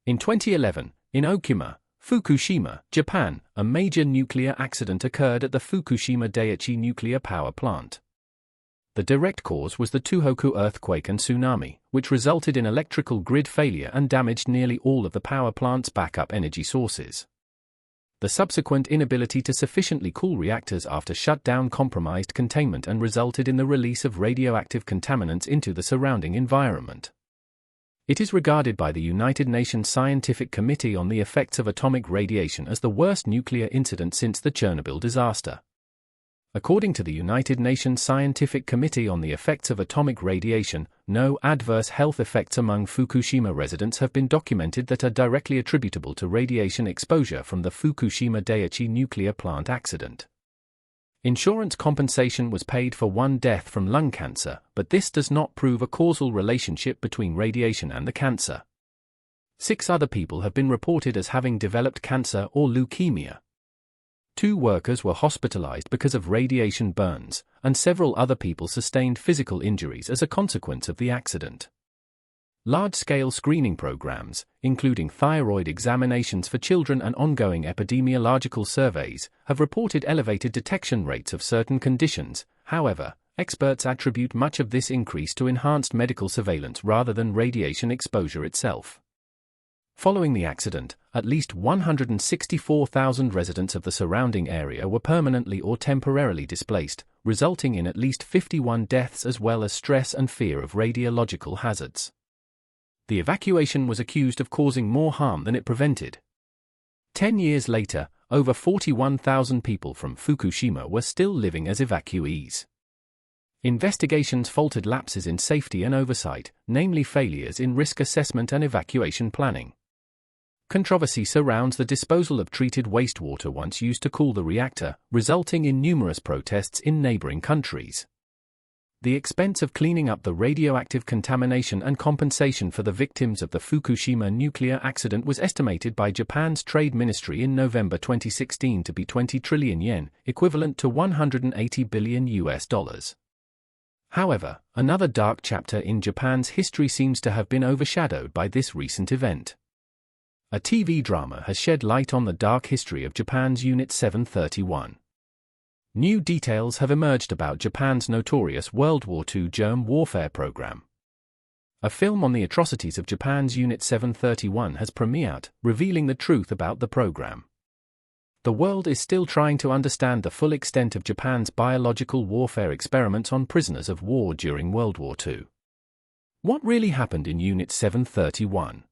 In 2011, in Okuma, Fukushima, Japan, a major nuclear accident occurred at the Fukushima Daiichi nuclear power plant. The direct cause was the Tohoku earthquake and tsunami, which resulted in electrical grid failure and damaged nearly all of the power plant's backup energy sources. The subsequent inability to sufficiently cool reactors after shutdown compromised containment and resulted in the release of radioactive contaminants into the surrounding environment. It is regarded by the United Nations Scientific Committee on the Effects of Atomic Radiation as the worst nuclear incident since the Chernobyl disaster. According to the United Nations Scientific Committee on the Effects of Atomic Radiation, no adverse health effects among Fukushima residents have been documented that are directly attributable to radiation exposure from the Fukushima Daiichi nuclear plant accident. Insurance compensation was paid for one death from lung cancer, but this does not prove a causal relationship between radiation and the cancer. 6 other people have been reported as having developed cancer or leukemia. 2 workers were hospitalized because of radiation burns, and several other people sustained physical injuries as a consequence of the accident. Large-scale screening programs, including thyroid examinations for children and ongoing epidemiological surveys, have reported elevated detection rates of certain conditions. However, experts attribute much of this increase to enhanced medical surveillance rather than radiation exposure itself. Following the accident, at least 164,000 residents of the surrounding area were permanently or temporarily displaced, resulting in at least 51 deaths as well as stress and fear of radiological hazards. The evacuation was accused of causing more harm than it prevented. 10 years later, over 41,000 people from Fukushima were still living as evacuees. Investigations faulted lapses in safety and oversight, namely failures in risk assessment and evacuation planning. Controversy surrounds the disposal of treated wastewater once used to cool the reactor, resulting in numerous protests in neighboring countries. The expense of cleaning up the radioactive contamination and compensation for the victims of the Fukushima nuclear accident was estimated by Japan's Trade Ministry in November 2016 to be 20 trillion yen, equivalent to $180 billion. However, another dark chapter in Japan's history seems to have been overshadowed by this recent event. A TV drama has shed light on the dark history of Japan's Unit 731. New details have emerged about Japan's notorious World War II germ warfare program. A film on the atrocities of Japan's Unit 731 has premiered, revealing the truth about the program. The world is still trying to understand the full extent of Japan's biological warfare experiments on prisoners of war during World War II. What really happened in Unit 731?